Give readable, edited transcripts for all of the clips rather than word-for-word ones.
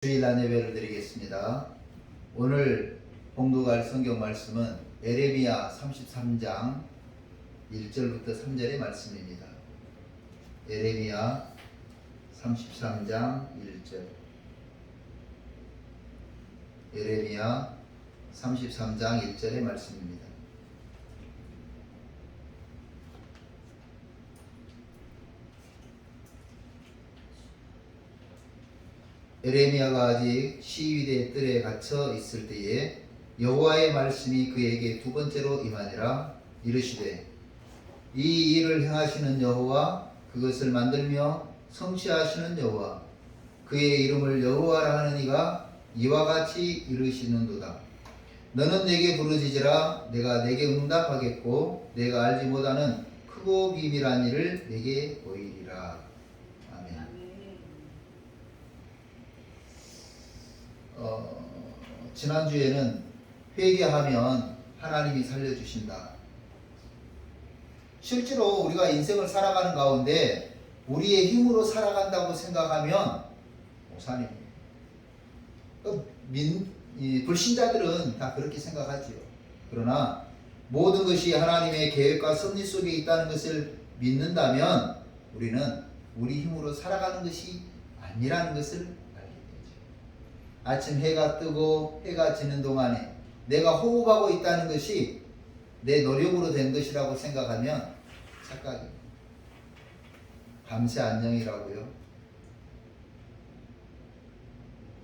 주일날 예배를 드리겠습니다. 오늘 봉독할 성경 말씀은 에레미야 33장 1절부터 3절의 말씀입니다. 에레미야 33장 1절. 에레미야 33장 1절의 말씀입니다. 에레미야가 아직 시위대 뜰에 갇혀 있을 때에 여호와의 말씀이 그에게 두 번째로 임하니라. 이르시되 이 일을 행하시는 여호와, 그것을 만들며 성취하시는 여호와, 그의 이름을 여호와라 하는 이가 이와 같이 이르시는도다. 너는 내게 부르짖으라. 내가 내게 응답하겠고 내가 알지 못하는 크고 비밀한 일을 내게 보이리라. 아멘. 지난주에는 회개하면 하나님이 살려주신다. 실제로 우리가 인생을 살아가는 가운데 우리의 힘으로 살아간다고 생각하면 오산입니다. 불신자들은 다 그렇게 생각하지요. 그러나 모든 것이 하나님의 계획과 섭리 속에 있다는 것을 믿는다면 우리는 우리 힘으로 살아가는 것이 아니라는 것을 알게 되죠. 아침 해가 뜨고 해가 지는 동안에 내가 호흡하고 있다는 것이 내 노력으로 된 것이라고 생각하면 착각입니다. 밤새 안녕이라고요.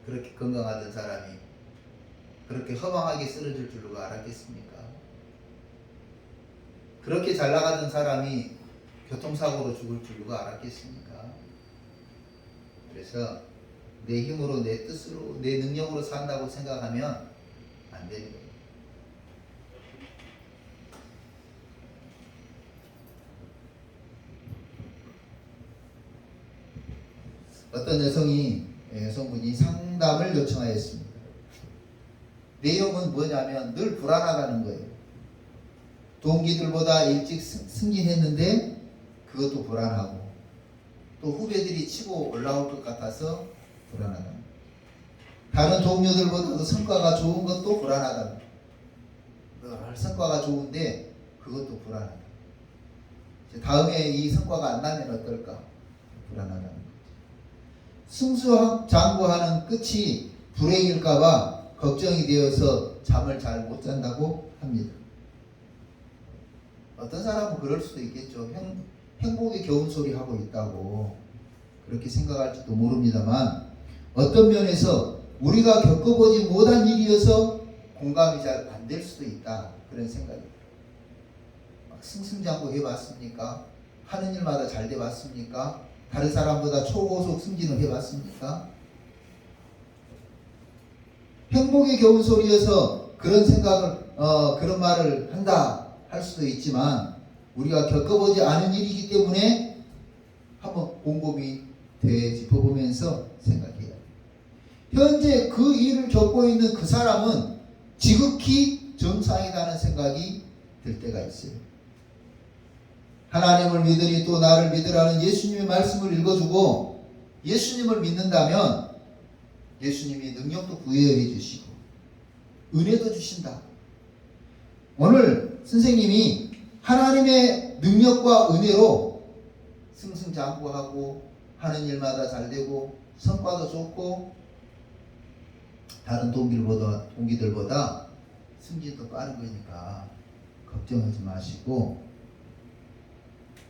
그렇게 건강하던 사람이 그렇게 허망하게 쓰러질 줄 누가 알았겠습니까? 그렇게 잘 나가던 사람이 교통사고로 죽을 줄 누가 알았겠습니까? 그래서 내 힘으로, 내 뜻으로, 내 능력으로 산다고 생각하면 안 되는 거예요. 어떤 여성분이 상담을 요청하였습니다. 내용은 뭐냐면 늘 불안하다는 거예요. 동기들보다 일찍 승진했는데 그것도 불안하고, 또 후배들이 치고 올라올 것 같아서 불안하다. 다른 동료들보다도 성과가 좋은 것도 불안하다. 성과가 좋은데 그것도 불안하다. 다음에 이 성과가 안 나면 어떨까? 불안하다는 거죠. 승수장구하는 끝이 불행일까봐 걱정이 되어서 잠을 잘 못 잔다고 합니다. 어떤 사람은 그럴 수도 있겠죠. 행복의 겨운 소리 하고 있다고 그렇게 생각할지도 모릅니다만, 어떤 면에서 우리가 겪어보지 못한 일이어서 공감이 잘 안 될 수도 있다, 그런 생각입니다. 승승장구 해봤습니까? 하는 일마다 잘 돼봤습니까? 다른 사람보다 초고속 승진을 해봤습니까? 행복의 겨운 소리여서 그런 생각을 그런 말을 한다 할 수도 있지만, 우리가 겪어보지 않은 일이기 때문에 한번 곰곰이 되짚어보면서 생각해야 합니다. 현재 그 일을 겪고 있는 그 사람은 지극히 정상이라는 생각이 들 때가 있어요. 하나님을 믿으니 또 나를 믿으라는 예수님의 말씀을 읽어주고, 예수님을 믿는다면 예수님이 능력도 부여해 주시고 은혜도 주신다. 오늘 선생님이 하나님의 능력과 은혜로 승승장구하고 하는 일마다 잘 되고 성과도 좋고 다른 동기들보다 승진도 빠른 거니까 걱정하지 마시고,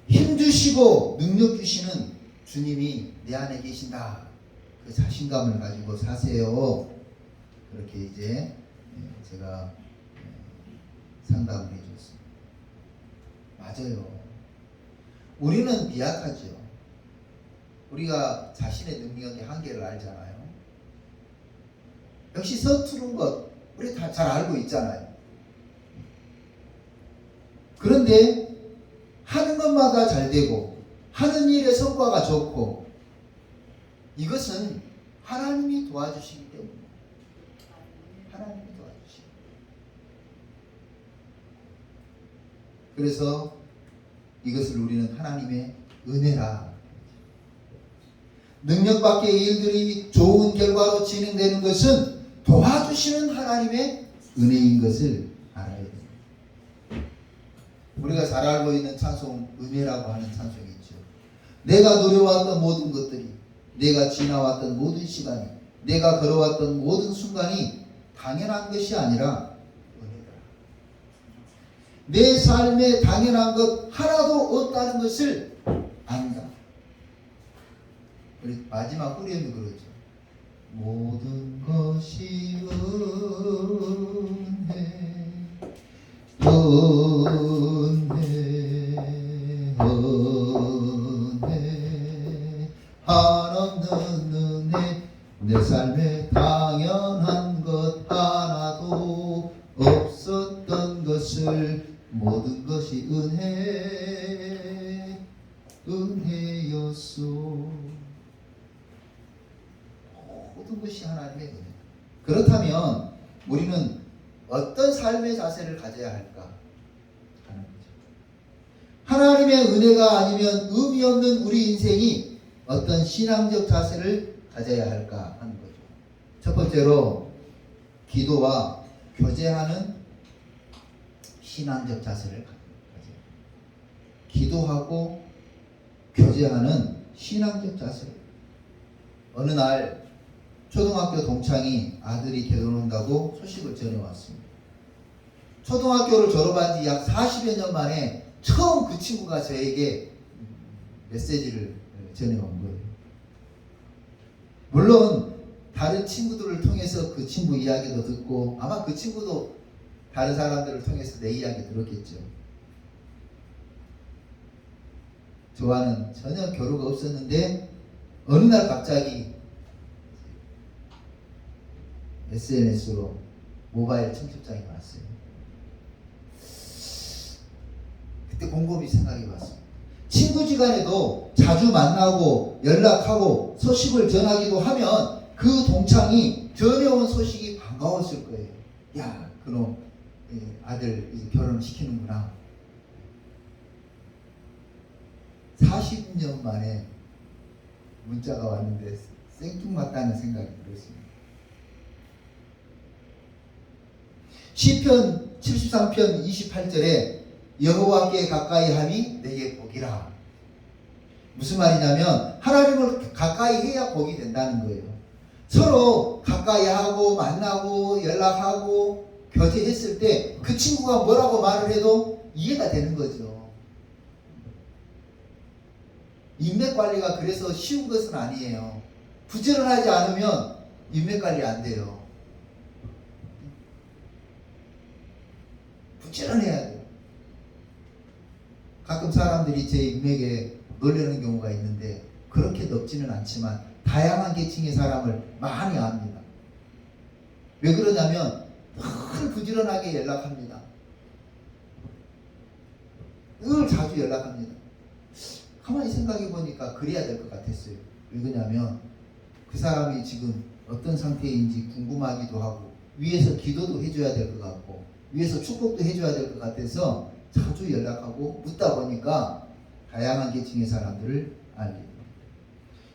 힘 주시고 능력 주시는 주님이 내 안에 계신다, 그 자신감을 가지고 사세요. 그렇게 이제 제가 상담을 해줬습니다. 맞아요. 우리는 미약하죠. 우리가 자신의 능력의 한계를 알잖아요. 역시 서투른 것 우리 다 잘 알고 있잖아요. 그런데 하는 것마다 잘 되고 하는 일의 성과가 좋고, 이것은 하나님이 도와주시기 때문에, 하나님이 도와주시기. 그래서 이것을 우리는 하나님의 은혜라. 능력 밖의 일들이 좋은 결과로 진행 되는 것은 도와주시는 하나님의 은혜인 것을 알아야 됩니다. 우리가 잘 알고 있는 찬송, 은혜라고 하는 찬송이 있죠. 내가 누려왔던 모든 것들이, 내가 지나왔던 모든 시간이, 내가 걸어왔던 모든 순간이 당연한 것이 아니라 은혜다. 내 삶에 당연한 것 하나도 없다는 것을 안다. 우리 마지막 후렴이 그러죠. 모든 것이 은혜 한없는 은혜 내 삶에 당연한 것 하나도 없었던 것을 모든 것이 은혜였소. 모든 것이 하나님의 은혜. 그렇다면 우리는 어떤 삶의 자세를 가져야 할까 하는 거죠. 하나님의 은혜가 아니면 의미 없는 우리 인생이 어떤 신앙적 자세를 가져야 할까 하는 거죠. 첫 번째로 기도와 교제하는 신앙적 자세를 가져야 해요. 기도하고 교제하는 신앙적 자세를. 어느 날 초등학교 동창이 아들이 결혼한다고 소식을 전해왔습니다. 초등학교를 졸업한 지 약 40여 년 만에 처음 그 친구가 저에게 메시지를 전해온 거예요. 물론 다른 친구들을 통해서 그 친구 이야기도 듣고 아마 그 친구도 다른 사람들을 통해서 내 이야기 들었겠죠. 저와는 전혀 교류가 없었는데 어느 날 갑자기 SNS로 모바일 청첩장이 왔어요. 그때 곰곰이 생각해 봤습니다. 친구지간에도 자주 만나고 연락하고 소식을 전하기도 하면 그 동창이 전해온 소식이 반가웠을 거예요. 야, 그놈 아들 이제 결혼시키는구나. 40년 만에 문자가 왔는데 생뚱맞다는 생각이 들었습니다. 시편 73편 28절에 여호와께 가까이 함이 내게 복이라. 무슨 말이냐면 하나님을 가까이 해야 복이 된다는 거예요. 서로 가까이 하고 만나고 연락하고 교제했을 때 그 친구가 뭐라고 말을 해도 이해가 되는 거죠. 인맥 관리가 그래서 쉬운 것은 아니에요. 부지런하지 않으면 인맥 관리 안 돼요. 부지런해야 돼요. 가끔 사람들이 제 인맥에 놀라는 경우가 있는데 그렇게 높지는 않지만 다양한 계층의 사람을 많이 압니다. 왜 그러냐면 늘 부지런하게 연락합니다. 늘 자주 연락합니다. 가만히 생각해 보니까 그래야 될 것 같았어요. 왜 그러냐면 그 사람이 지금 어떤 상태인지 궁금하기도 하고 위에서 기도도 해줘야 될 것 같고 위에서 축복도 해줘야 될 것 같아서 자주 연락하고 묻다 보니까 다양한 계층의 사람들을 알게 됩니다.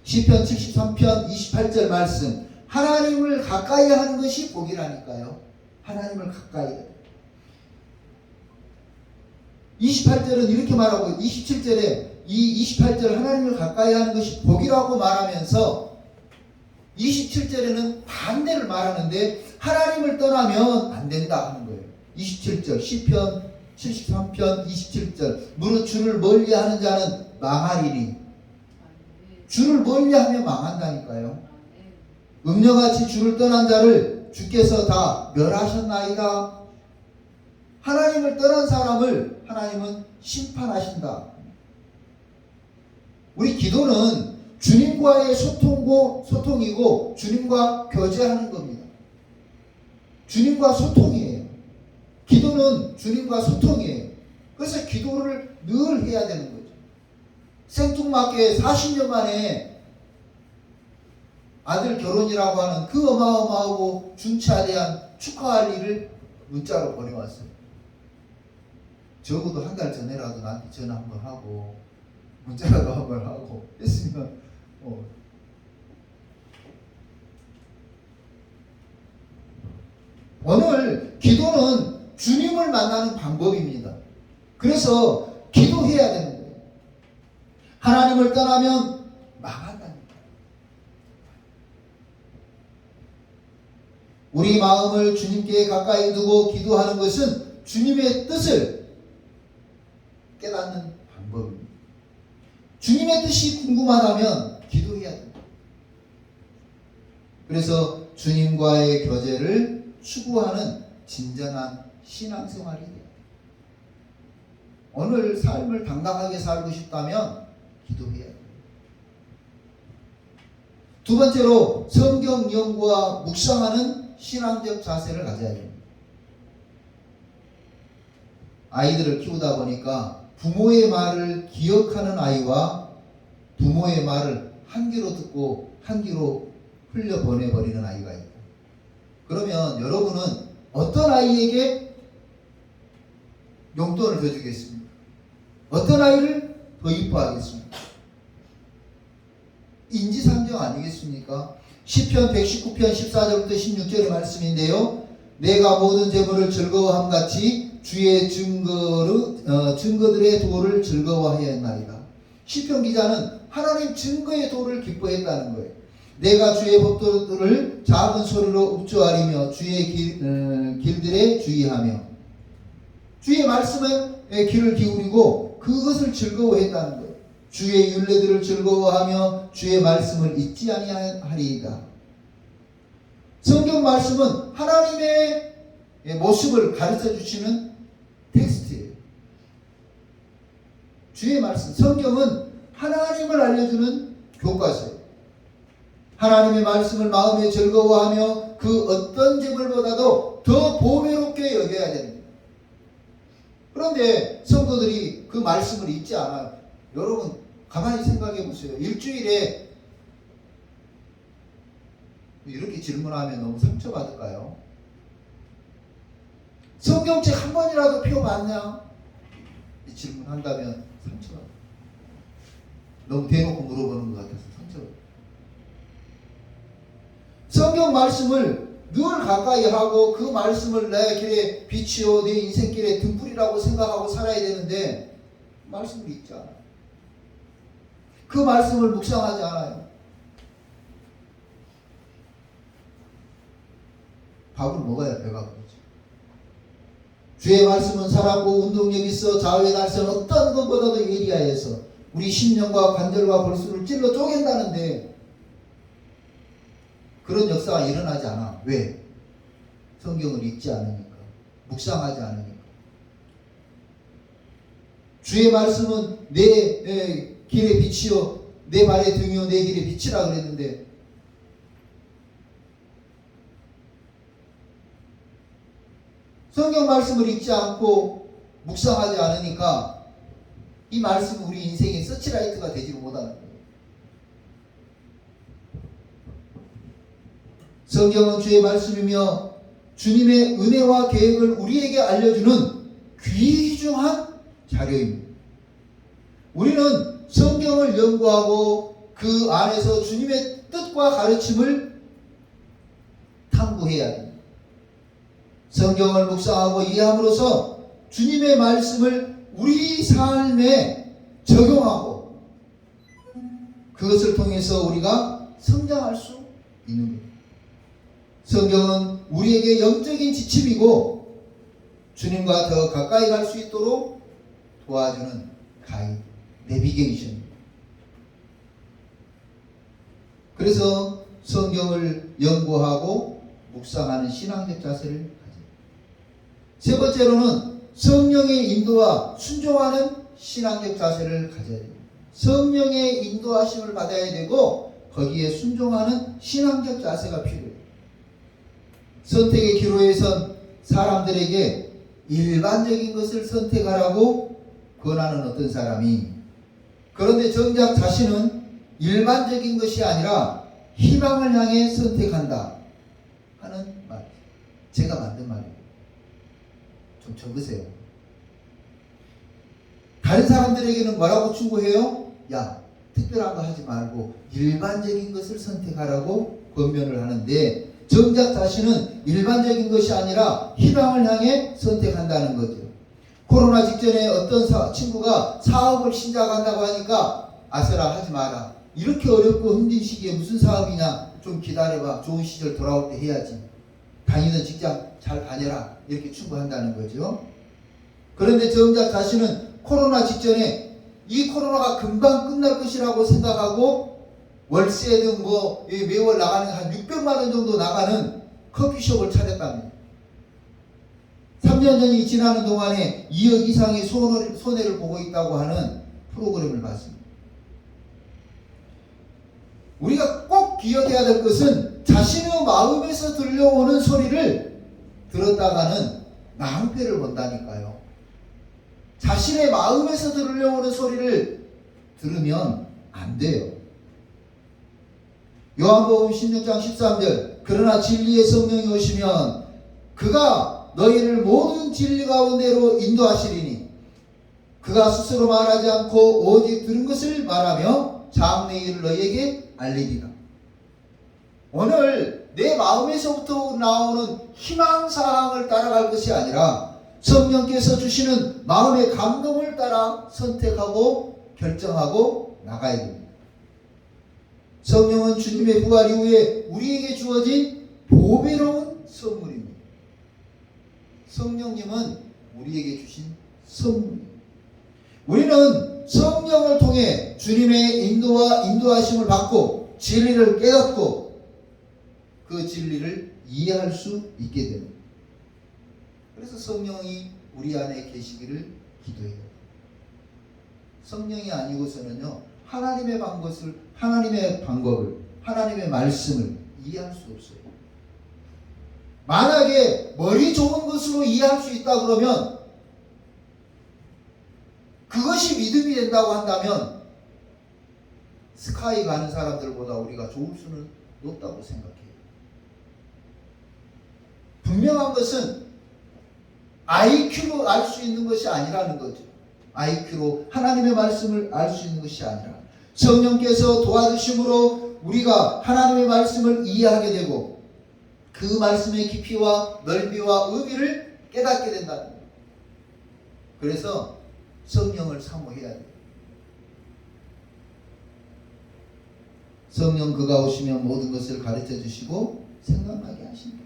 시편 73편 28절 말씀, 하나님을 가까이 하는 것이 복이라니까요. 하나님을 가까이 해요. 28절은 이렇게 말하고 27절에 이 28절 하나님을 가까이 하는 것이 복이라고 말하면서 27절에는 반대를 말하는데 하나님을 떠나면 안 된다 하는 거예요. 27절 시편 73편 27절 무릇 주를 멀리하는 자는 망하리니. 주를 멀리하면 망한다니까요. 음녀같이 주를 떠난 자를 주께서 다 멸하셨나이다. 하나님을 떠난 사람을 하나님은 심판하신다. 우리 기도는 주님과의 소통이고 주님과 교제하는 겁니다. 주님과 소통이에요. 기도는 주님과 소통이에요. 그래서 기도를 늘 해야 되는 거죠. 생뚱맞게 40년 만에 아들 결혼이라고 하는 그 어마어마하고 중차대한 축하할 일을 문자로 보내왔어요. 적어도 한 달 전에라도 나한테 전화 한번 하고 문자라도 한번 하고 했으면 기도는 주님을 만나는 방법입니다. 그래서 기도해야 되는 거예요. 하나님을 떠나면 망한다니까. 우리 마음을 주님께 가까이 두고 기도하는 것은 주님의 뜻을 깨닫는 방법입니다. 주님의 뜻이 궁금하다면 기도해야 됩니다. 그래서 주님과의 교제를 추구하는 진정한 신앙생활이 돼요. 오늘 삶을 당당하게 살고 싶다면 기도해야 돼요. 두 번째로 성경 연구와 묵상하는 신앙적 자세를 가져야 됩니다. 아이들을 키우다 보니까 부모의 말을 기억하는 아이와 부모의 말을 한 귀로 듣고 한 귀로 흘려보내버리는 아이가 있다. 그러면 여러분은 어떤 아이에게 용돈을 더 주겠습니까? 어떤 아이를 더 이뻐하겠습니까? 인지상정 아니겠습니까? 시편 119편 14절부터 16절의 말씀인데요. 내가 모든 재물을 즐거워함 같이 주의 증거들의 도를 즐거워하였나이다. 시편 기자는 하나님 증거의 도를 기뻐했다는 거예요. 내가 주의 법도를 작은 소리로 읊조아리며 주의 길들에 주의하며 주의 말씀에 귀를 기울이고 그것을 즐거워했다는 거예요. 주의 율례들을 즐거워하며 주의 말씀을 잊지 아니하리이다. 성경 말씀은 하나님의 모습을 가르쳐 주시는 텍스트예요. 주의 말씀, 성경은 하나님을 알려주는 교과서예요. 하나님의 말씀을 마음에 즐거워하며 그 어떤 재물보다도 더 보배롭게 여겨야 됩니다. 그런데 성도들이 그 말씀을 잊지 않아요. 여러분 가만히 생각해 보세요. 일주일에 이렇게 질문하면 너무 상처받을까요? 성경책 한 번이라도 펴봤냐? 이 질문한다면 상처받아요. 너무 대놓고 물어보는 것 같아서 상처받아요. 성경 말씀을 늘 가까이 하고 그 말씀을 내 길에 빛이요 내 인생길에 등불이라고 생각하고 살아야 되는데 말씀을 잊지 않아요. 그 말씀을 묵상하지 않아요. 밥을 먹어야 배가 부르죠. 주의 말씀은 살았고 운동력 있어 좌우의 날선 어떤 것보다도 예리하여서 우리 심령과 관절과 골수를 찔러 쪼갠다는데 그런 역사가 일어나지 않아. 왜? 성경을 읽지 않으니까. 묵상하지 않으니까. 주의 말씀은 내 길의 빛이요 내 발의 등이요 내 길의 빛이라 그랬는데 성경 말씀을 읽지 않고 묵상하지 않으니까 이 말씀은 우리 인생의 서치라이트가 되지를 못하는 거예요. 성경은 주의 말씀이며 주님의 은혜와 계획을 우리에게 알려주는 귀중한 자료입니다. 우리는 성경을 연구하고 그 안에서 주님의 뜻과 가르침을 탐구해야 합니다. 성경을 묵상하고 이해함으로써 주님의 말씀을 우리 삶에 적용하고 그것을 통해서 우리가 성장할 수 있는 겁니다. 성경은 우리에게 영적인 지침이고 주님과 더 가까이 갈 수 있도록 도와주는 가이드, 내비게이션입니다. 그래서 성경을 연구하고 묵상하는 신앙적 자세를 가져요. 세 번째로는 성령의 인도와 순종하는 신앙적 자세를 가져야 됩니다. 성령의 인도하심을 받아야 되고 거기에 순종하는 신앙적 자세가 필요해요. 선택의 기로에선 사람들에게 일반적인 것을 선택하라고 권하는 어떤 사람이 그런데 정작 자신은 일반적인 것이 아니라 희망을 향해 선택한다 하는 말. 제가 만든 말이에요. 좀 적으세요. 다른 사람들에게는 뭐라고 충고해요? 야, 특별한 거 하지 말고 일반적인 것을 선택하라고 권면을 하는데 정작 자신은 일반적인 것이 아니라 희망을 향해 선택한다는 거죠. 코로나 직전에 어떤 친구가 사업을 시작한다고 하니까 아세라 하지 마라. 이렇게 어렵고 힘든 시기에 무슨 사업이냐. 좀 기다려봐. 좋은 시절 돌아올 때 해야지. 다니는 직장 잘 다녀라. 이렇게 충고한다는 거죠. 그런데 정작 자신은 코로나 직전에 이 코로나가 금방 끝날 것이라고 생각하고 월세 등 매월 나가는 한 600만 원 정도 나가는 커피숍을 차렸답니다. 3년 전이 지나는 동안에 2억 이상의 손해를 보고 있다고 하는 프로그램을 봤습니다. 우리가 꼭 기억해야 될 것은 자신의 마음에서 들려오는 소리를 들었다가는 낭패를 본다니까요. 자신의 마음에서 들려오는 소리를 들으면 안 돼요. 요한복음 16장 13절 그러나 진리의 성령이 오시면 그가 너희를 모든 진리 가운데로 인도하시리니 그가 스스로 말하지 않고 오직 들은 것을 말하며 장래 일을 너희에게 알리리라. 오늘 내 마음에서부터 나오는 희망사항을 따라갈 것이 아니라 성령께서 주시는 마음의 감동을 따라 선택하고 결정하고 나가야 됩니다. 성령은 주님의 부활 이후에 우리에게 주어진 보배로운 선물입니다. 성령님은 우리에게 주신 선물입니다. 우리는 성령을 통해 주님의 인도와 인도하심을 받고 진리를 깨닫고 그 진리를 이해할 수 있게 됩니다. 그래서 성령이 우리 안에 계시기를 기도해요. 성령이 아니고서는요, 하나님의 방법을, 하나님의 말씀을 이해할 수 없어요. 만약에 머리 좋은 것으로 이해할 수 있다 그러면 그것이 믿음이 된다고 한다면 스카이 가는 사람들보다 우리가 좋을 수는 높다고 생각해요. 분명한 것은 IQ로 알 수 있는 것이 아니라는 거죠. IQ로 하나님의 말씀을 알 수 있는 것이 아니라 성령께서 도와주심으로 우리가 하나님의 말씀을 이해하게 되고 그 말씀의 깊이와 넓이와 의미를 깨닫게 된다는 거예요. 그래서 성령을 사모해야 돼요. 성령 그가 오시면 모든 것을 가르쳐 주시고 생각나게 하신다.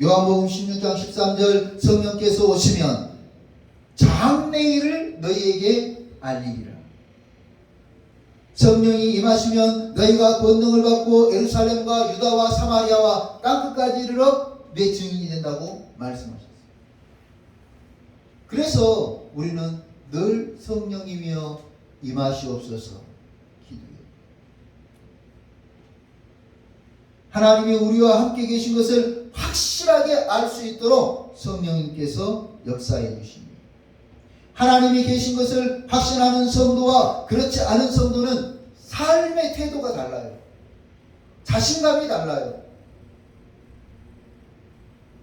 요한복음 16장 13절 성령께서 오시면 장래일을 너희에게 알리리라. 성령이 임하시면 너희가 권능을 받고 예루살렘과 유다와 사마리아와 땅끝까지 이르러 내 증인이 된다고 말씀하셨어요. 그래서 우리는 늘 성령이며 임하시옵소서 기도해요. 하나님이 우리와 함께 계신 것을 확실하게 알 수 있도록 성령님께서 역사해 주십니다. 하나님이 계신 것을 확신하는 성도와 그렇지 않은 성도는 삶의 태도가 달라요. 자신감이 달라요.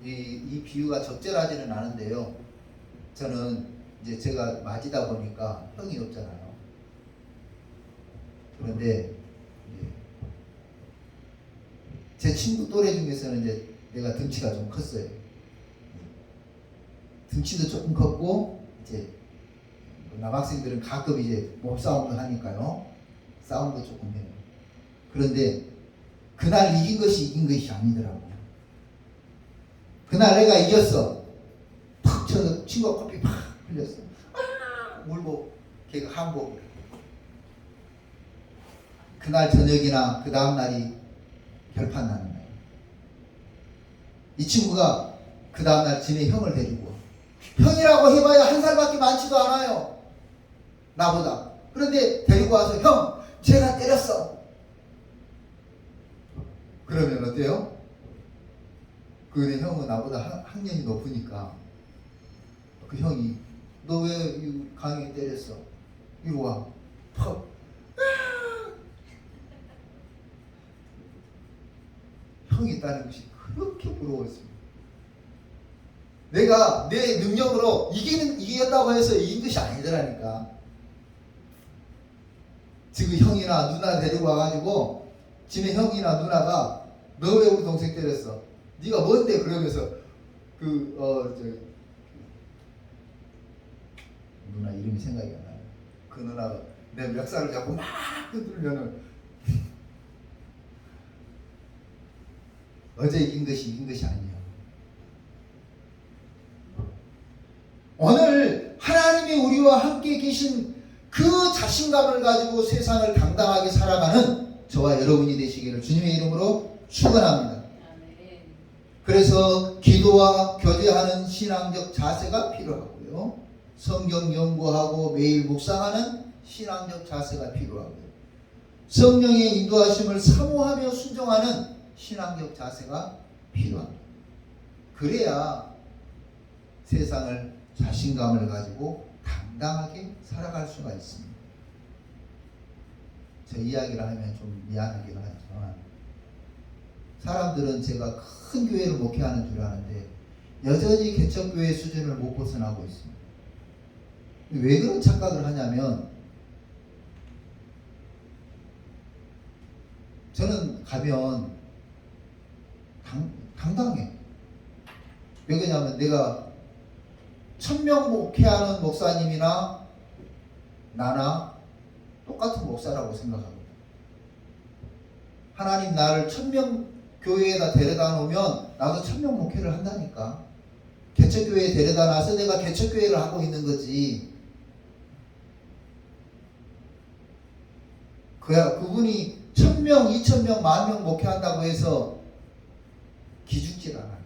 이 비유가 적절하지는 않은데요. 저는 이제 제가 맞이다 보니까 형이 없잖아요. 그런데 제 친구 또래 중에서는 이제 내가 등치가 좀 컸어요. 등치도 조금 컸고 이제 남학생들은 가끔 이제 몸싸움도 하니까요. 싸움도 조금 해요. 그런데 그날 이긴 것이 아니더라고요. 그날 내가 이겼어. 팍 쳐서 친구가 커피 팍 흘렸어. 울고 걔가 항복을. 그날 저녁이나 그 다음날이 결판 나는 거예요. 이 친구가 그 다음날 지네 형을 데리고 형이라고 해봐야 한 살밖에 많지도 않아요. 나보다. 그런데 데리고 와서 형 제가 때렸어. 그러면 어때요? 그 형은 나보다 학년이 높으니까 그 형이 너 왜 강이 때렸어? 이리 와. 퍽. 형이 있다는 것이 그렇게 부러웠습니다. 내가 내 능력으로 이겼다고 해서 이긴 것이 아니더라니까. 지금 형이나 누나 데리고 와가지고 지네 형이나 누나가 너 왜 우리 동생 때렸어? 네가 뭔데? 그러면서 누나 이름이 생각이 안 나요. 그 누나가 내 멱살을 잡고 막 흔들면은 어제 이긴 것이 아니에요. 오늘 하나님이 우리와 함께 계신 그 자신감을 가지고 세상을 당당하게 살아가는 저와 여러분이 되시기를 주님의 이름으로 축원합니다. 그래서 기도와 교제하는 신앙적 자세가 필요하고요. 성경 연구하고 매일 묵상하는 신앙적 자세가 필요하고요. 성령의 인도하심을 사모하며 순종하는 신앙적 자세가 필요합니다. 그래야 세상을 자신감을 가지고 당당하게 살아갈 수가 있습니다. 제 이야기를 하면 좀 미안하긴 하지만 사람들은 제가 큰 교회를 목회하는 줄 아는데 여전히 개척교회 수준을 못 벗어나고 있습니다. 왜 그런 착각을 하냐면 저는 가면 당당해. 왜 그러냐면 내가 1000명 목회하는 목사님이나 나나 똑같은 목사라고 생각합니다. 하나님 나를 1000명 교회에다 데려다 놓으면 나도 1000명 목회를 한다니까. 개척교회에 데려다 놔서 내가 개척교회를 하고 있는 거지. 그분이 1000명, 2000명, 10,000명 목회한다고 해서 기죽질 않아요.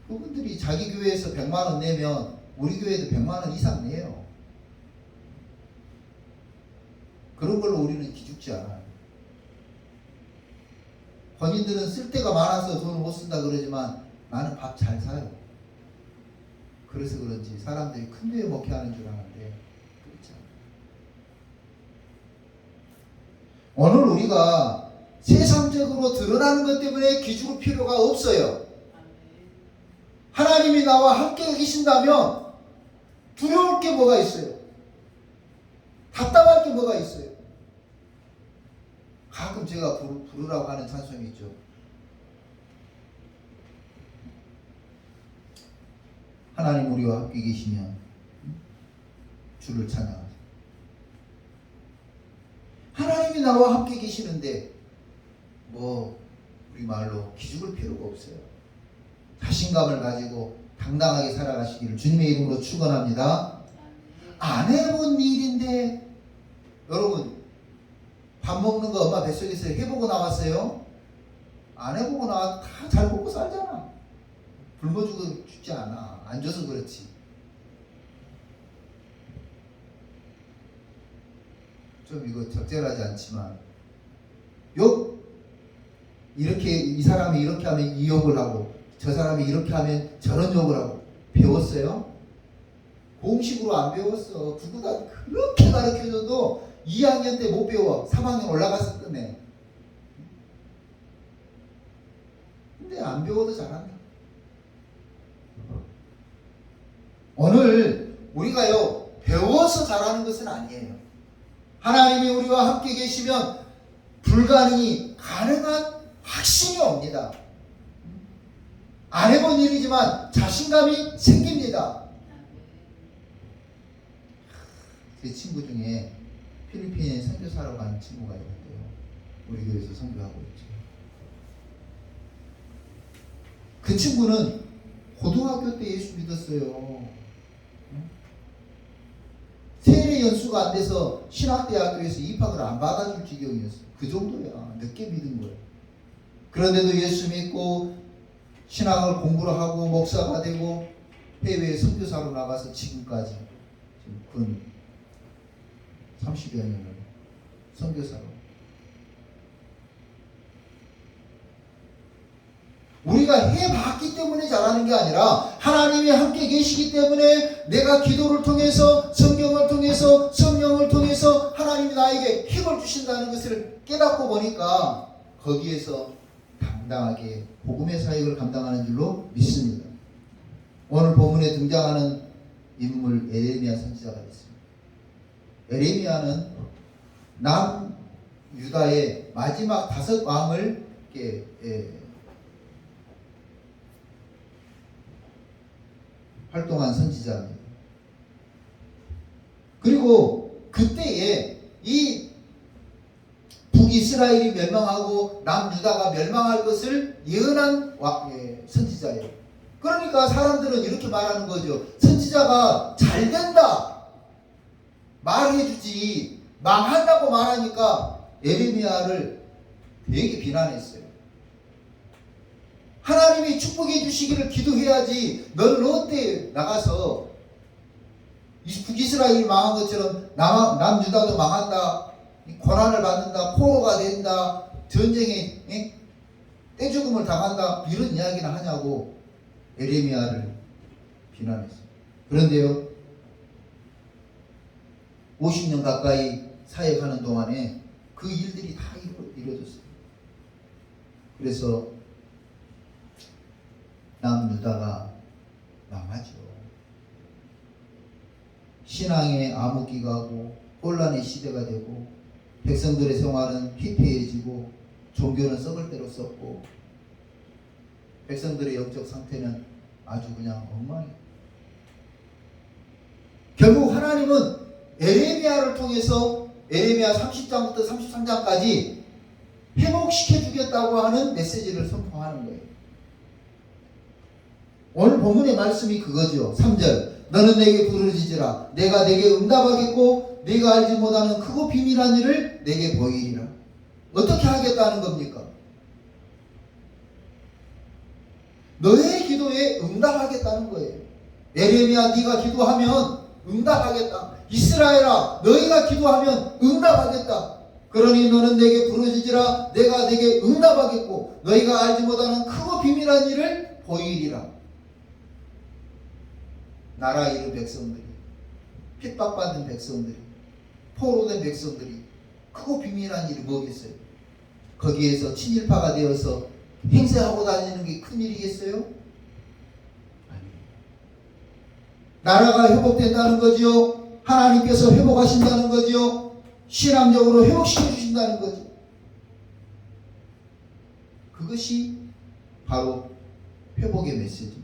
그분들이 자기 교회에서 100만 원 내면 우리 교회도 100만 원 이상 내요. 그런 걸로 우리는 기죽지 않아요. 본인들은 쓸 데가 많아서 돈을 못 쓴다 그러지만 나는 밥 잘 사요. 그래서 그런지 사람들이 큰 교회 목회하는 줄 아는데 그렇지 않아요. 오늘 우리가 세상적으로 드러나는 것 때문에 기죽을 필요가 없어요. 하나님이 나와 함께 계신다면 두려울 게 뭐가 있어요? 답답할 게 뭐가 있어요? 가끔 제가 부르라고 하는 찬송이 있죠. 하나님 우리와 함께 계시면 주를 찬양하자. 하나님이 나와 함께 계시는데 우리 말로 기죽을 필요가 없어요. 자신감을 가지고 당당하게 살아가시기를 주님의 이름으로 축원합니다. 안 해본 일인데 여러분 밥 먹는 거 엄마 뱃속에서 해보고 나왔어요? 안 해보고 나와 다 잘 먹고 살잖아. 굶어 죽지 않아. 안 줘서 그렇지. 좀 이거 적절하지 않지만 이렇게 이 사람이 이렇게 하면 이 욕을 하고 저 사람이 이렇게 하면 저런 욕을 하고 배웠어요? 공식으로 안 배웠어. 누구가 그렇게 가르쳐줘도 2학년 때 못 배워. 3학년 올라가서 끝내. 근데 안 배워도 잘한다. 오늘 우리가요 배워서 잘하는 것은 아니에요. 하나님이 우리와 함께 계시면 불가능이 가능한 확신이 옵니다. 안 해본 일이지만 자신감이 생깁니다. 제 친구 중에 필리핀에 선교사로 가는 친구가 있는데요. 우리 교회에서 선교하고 있죠. 그 친구는 고등학교 때 예수 믿었어요. 세례 연수가 안 돼서 신학대학교에서 입학을 안 받아줄 지경이었어요. 그 정도야. 늦게 믿은 거예요. 그런데도 예수 믿고 신학을 공부를 하고 목사가 되고 해외에 선교사로 나가서 지금까지 지금 근 30여 년을 선교사로. 우리가 해봤기 때문에 잘하는 게 아니라 하나님이 함께 계시기 때문에 내가 기도를 통해서 성경을 통해서 성령을 통해서 하나님이 나에게 힘을 주신다는 것을 깨닫고 보니까 거기에서 당당하게 복음의 사역을 감당하는 줄로 믿습니다. 오늘 본문에 등장하는 인물 에레미야 선지자가 있습니다. 에레미야는 유다의 마지막 5왕을 이렇게 활동한 선지자입니다. 그리고 그때에 이 북이스라엘이 멸망하고 남유다가 멸망할 것을 예언한 선지자예요. 그러니까 사람들은 이렇게 말하는 거죠. 선지자가 잘 된다 말해주지 망한다고 말하니까 에레미야를 되게 비난했어요. 하나님이 축복해 주시기를 기도해야지 너는 어때 나가서 북이스라엘이 망한 것처럼 남유다도 망한다, 고난을 받는다, 포로가 된다, 전쟁에 떼죽음을 당한다, 이런 이야기를 하냐고 에레미야를 비난했어요. 그런데요, 50년 가까이 사역하는 동안에 그 일들이 다 이루어졌어요. 그래서 남유다가 망하죠. 신앙의 암흑기가 하고 혼란의 시대가 되고 백성들의 생활은 피폐해지고 종교는 썩을 대로 썩고 백성들의 영적 상태는 아주 그냥 엉망이에요. 결국 하나님은 에레미야를 통해서 에레미야 30장부터 33장까지 회복시켜 주겠다고 하는 메시지를 선포하는 거예요. 오늘 본문의 말씀이 그거죠. 3절 너는 내게 부르짖으라 내가 내게 응답하겠고 네가 알지 못하는 크고 비밀한 일을 내게 보이리라. 어떻게 하겠다는 겁니까? 너의 기도에 응답하겠다는 거예요. 에레미야 네가 기도하면 응답하겠다. 이스라엘아 너희가 기도하면 응답하겠다. 그러니 너는 내게 부르짖으라 내가 내게 응답하겠고 너희가 알지 못하는 크고 비밀한 일을 보이리라. 나라 잃은 백성들이, 핍박받은 백성들이, 포로된 백성들이 크고 비밀한 일이 뭐겠어요? 거기에서 친일파가 되어서 행세하고 다니는 게 큰일이겠어요? 아니에요. 나라가 회복된다는 거죠. 하나님께서 회복하신다는 거죠. 신앙적으로 회복시켜 주신다는 거죠. 그것이 바로 회복의 메시지입니다.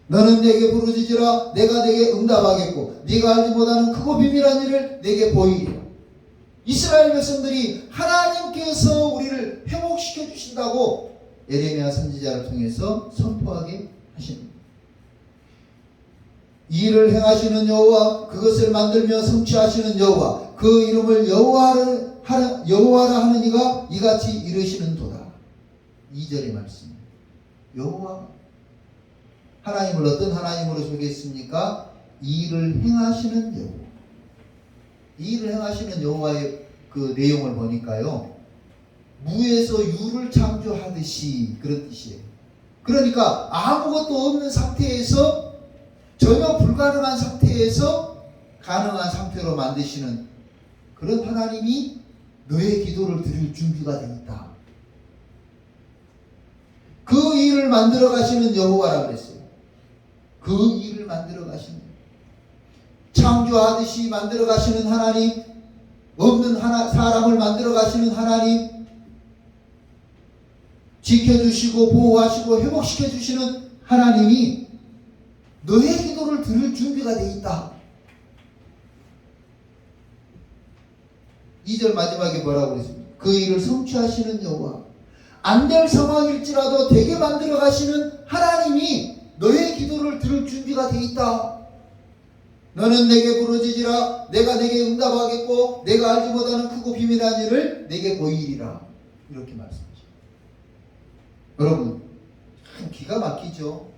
너는 내게 부르짖으라 내가 내게 응답하겠고 네가 알지 못하는 크고 비밀한 일을 내게 보이리라. 이스라엘 백성들이 하나님께서 우리를 회복시켜 주신다고 에레미야 선지자를 통해서 선포하게 하십니다. 이 일을 행하시는 여호와 그것을 만들며 성취하시는 여호와 그 이름을 여호와라 하는 이가 이같이 이르시는도다. 2절의 말씀입니다. 여호와 하나님을 어떤 하나님으로 소개했습니까? 이 일을 행하시는 여호와. 이 일을 행하시는 여호와의 그 내용을 보니까요, 무에서 유를 창조하듯이 그런 뜻이에요. 그러니까 아무것도 없는 상태에서 전혀 불가능한 상태에서 가능한 상태로 만드시는 그런 하나님이 너의 기도를 드릴 준비가 되어 있다. 그 일을 만들어 가시는 여호와라고 그랬어요. 그 일을 만들어 가시는, 창조하듯이 만들어 가시는 하나님, 없는 사람을 만들어 가시는 하나님, 지켜주시고 보호하시고 회복시켜 주시는 하나님이 너의 기도를 들을 준비가 되어 있다. 2절 마지막에 뭐라고 그랬습니까? 그 일을 성취하시는 여호와, 안 될 상황일지라도 되게 만들어 가시는 하나님이 너의 기도를 들을 준비가 되어 있다. 너는 내게 부르짖으라 내가 내게 응답하겠고 내가 알지 못하는 크고 비밀한 일을 내게 보이리라. 이렇게 말씀하십니다. 여러분 참 기가 막히죠.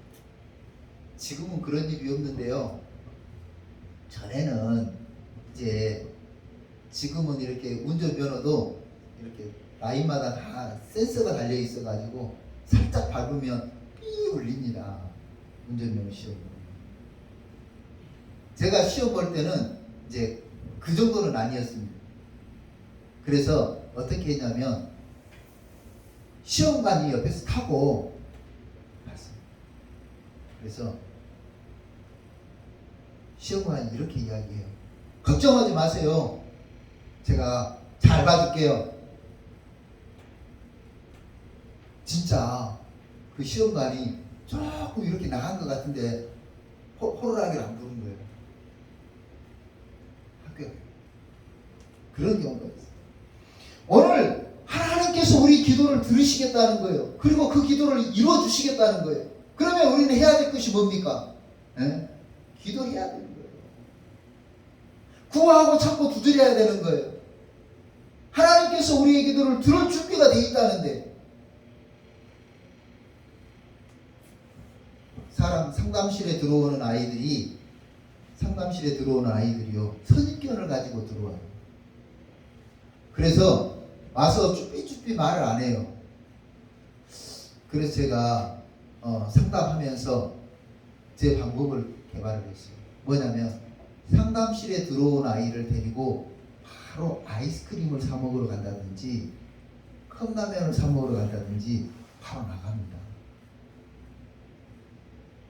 지금은 그런 일이 없는데요, 전에는 이제 지금은 이렇게 운전면허도 이렇게 라인마다 다 센서가 달려 있어 가지고 살짝 밟으면 삐 울립니다. 운전면허 시험. 제가 시험 볼 때는 이제 그 정도는 아니었습니다. 그래서 어떻게 했냐면 시험관이 옆에서 타고 갔어요. 그래서 시험관이 이렇게 이야기해요. 걱정하지 마세요. 제가 잘 봐줄게요. 진짜 그 시험관이 조금 이렇게 나간 것 같은데 호루라기를 안 부른 거예요. 학교에. 그런 경우가 있어요. 오늘 하나님께서 우리 기도를 들으시겠다는 거예요. 그리고 그 기도를 이루어 주시겠다는 거예요. 그러면 우리는 해야 될 것이 뭡니까? 네? 기도해야 되는 거예요. 구하고 찾고 두드려야 되는 거예요. 하나님께서 우리의 기도를 들을 준비가 되어 있다는데, 상담실에 들어오는 아이들이요, 선입견을 가지고 들어와요. 그래서 와서 쭈삐쭈삐 말을 안 해요. 그래서 제가 상담하면서 제 방법을 개발을 했어요. 뭐냐면 상담실에 들어온 아이를 데리고 바로 아이스크림을 사 먹으러 간다든지 컵라면을 사 먹으러 간다든지 바로 나갑니다.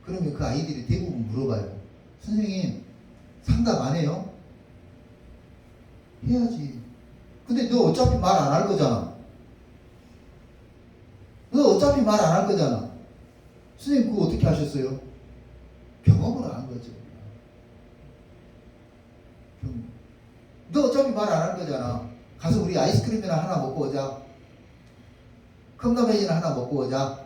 그러면 그 아이들이 대부분 물어봐요. 선생님, 상담 안 해요? 해야지. 근데 너 어차피 말 안 할 거잖아. 선생님 그거 어떻게 하셨어요? 경험으로 한 거죠. 너 어차피 말 안 할 거잖아. 가서 우리 아이스크림이나 하나 먹고 오자. 컵라면이나 하나 먹고 오자.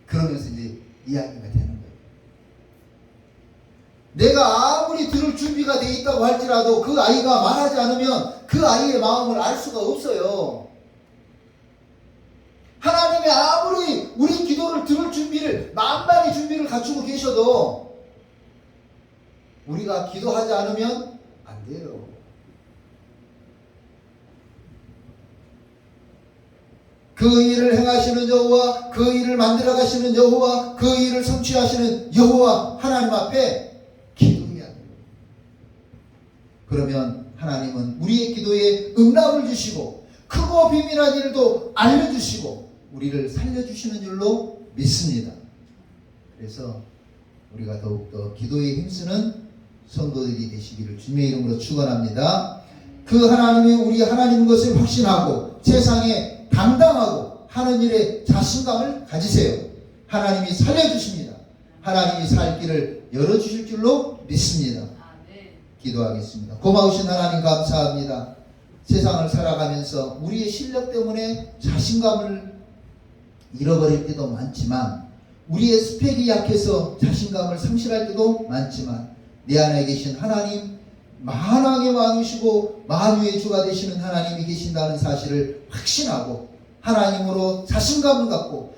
그러면서 이제 이야기가 되는 거예요. 내가 아무리 들을 준비가 돼 있다고 할지라도 그 아이가 말하지 않으면 그 아이의 마음을 알 수가 없어요. 하나님이 아무리 우리 기도를 들을 준비를, 만반의 준비를 갖추고 계셔도 우리가 기도하지 않으면 안 돼요. 그 일을 행하시는 여호와, 그 일을 만들어 가시는 여호와, 그 일을 성취하시는 여호와 하나님 앞에 기도해야 돼요. 그러면 하나님은 우리의 기도에 응답을 주시고 크고 비밀한 일도 알려주시고 우리를 살려주시는 줄로 믿습니다. 그래서 우리가 더욱더 기도에 힘쓰는 성도들이 되시기를 주님의 이름으로 축원합니다. 그 하나님이 우리 하나님인 것을 확신하고 세상에 당당하고 하는 일에 자신감을 가지세요. 하나님이 살려주십니다. 하나님이 살 길을 열어주실 줄로 믿습니다. 기도하겠습니다. 고마우신 하나님 감사합니다. 세상을 살아가면서 우리의 실력 때문에 자신감을 잃어버릴 때도 많지만, 우리의 스펙이 약해서 자신감을 상실할 때도 많지만, 내 안에 계신 하나님, 만왕의 왕이시고 만유의 주가 되시는 하나님이 계신다는 사실을 확신하고 하나님으로 자신감을 갖고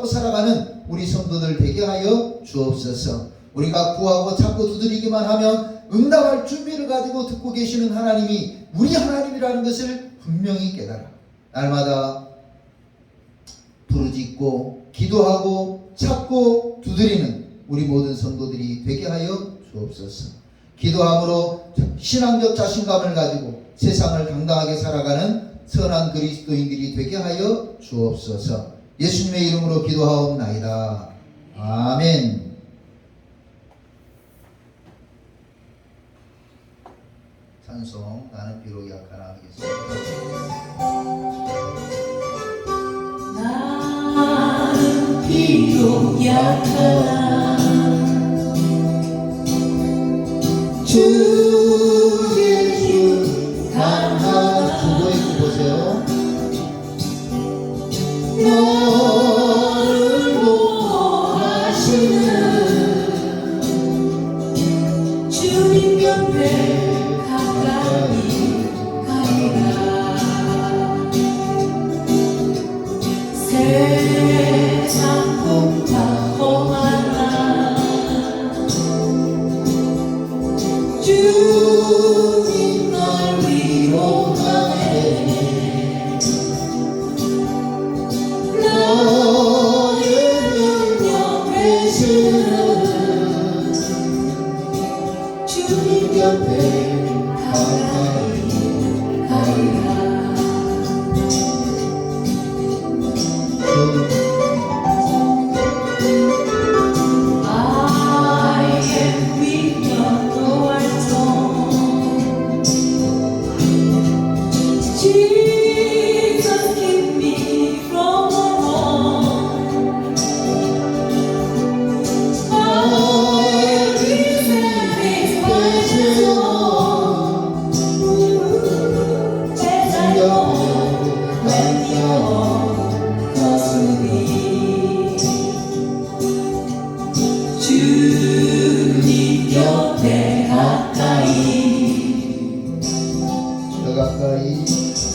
살아가는 우리 성도들 되게 하여 주옵소서. 우리가 구하고 찾고 두드리기만 하면 응답할 준비를 가지고 듣고 계시는 하나님이 우리 하나님이라는 것을 분명히 깨달아 날마다 부르짖고 기도하고 찾고 두드리는 우리 모든 성도들이 되게 하여 주옵소서. 기도함으로 신앙적 자신감을 가지고 세상을 당당하게 살아가는 선한 그리스도인들이 되게 하여 주옵소서. 예수님의 이름으로 기도하옵나이다. 아멘. 찬송 나는 비록 약하나 하겠습니다. 나는 비록 약하나 주의 주 강한 주보의 주 보세요. 너를 보호하시는 주님 옆에 가까이 가리라. 세상 풍파 험하나 주님 널 위로하네.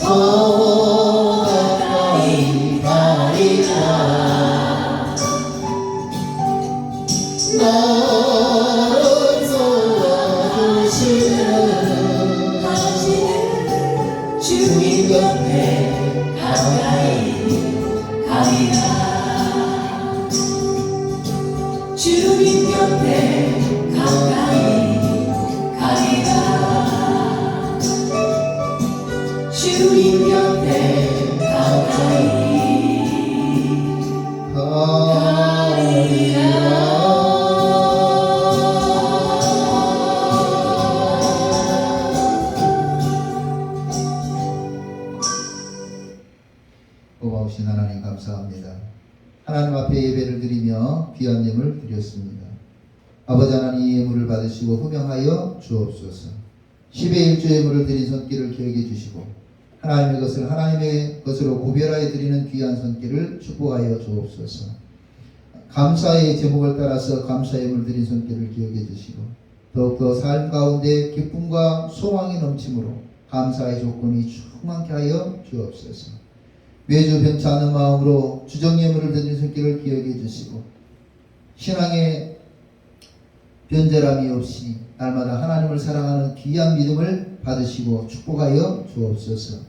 더 가까이 가리라 나를 도와주시는 주님 옆에 가까이 가리라 주님 옆에 가까이 가리라 주님 옆에 가까이 고마우신 하나님 감사합니다. 하나님 앞에 예배를 드리며 귀한 예물 드렸습니다. 아버지 하나님 예물을 받으시고 흠양하여 주옵소서. 10의 1조 예물을 드린 손길을 기억해 주시고 하나님의 것을 하나님의 것으로 구별하여 드리는 귀한 손길을 축복하여 주옵소서. 감사의 제목을 따라서 감사 예물 드린 손길을 기억해 주시고 더욱더 삶 가운데 기쁨과 소망이 넘침으로 감사의 조건이 충만케 하여 주옵소서. 매주 변치 않는 마음으로 주정 예물을 드린 손길을 기억해 주시고 신앙의 변절함이 없이 날마다 하나님을 사랑하는 귀한 믿음을 받으시고 축복하여 주옵소서.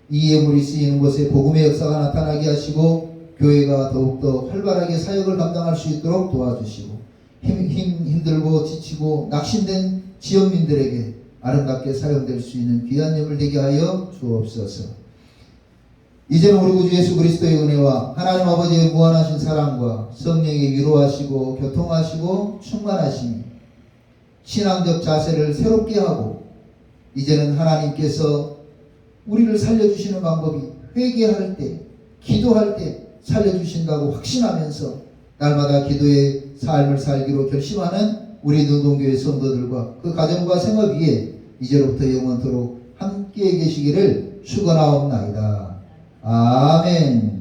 이 예물이 쓰이는 곳에 복음의 역사가 나타나게 하시고 교회가 더욱더 활발하게 사역을 감당할 수 있도록 도와주시고 힘들고 지치고 낙심된 지역민들에게 아름답게 사용될 수 있는 귀한 예물 되게 하여 주옵소서. 이제는 우리 구주 예수 그리스도의 은혜와 하나님 아버지의 무한하신 사랑과 성령의 위로하시고 교통하시고 충만하심이 신앙적 자세를 새롭게 하고 이제는 하나님께서 우리를 살려주시는 방법이 회개할 때 기도할 때 살려주신다고 확신하면서 날마다 기도의 삶을 살기로 결심하는 우리 능동교회 성도들과 그 가정과 생활 위에 이제로부터 영원토록 함께 계시기를 축원하옵나이다. 아멘.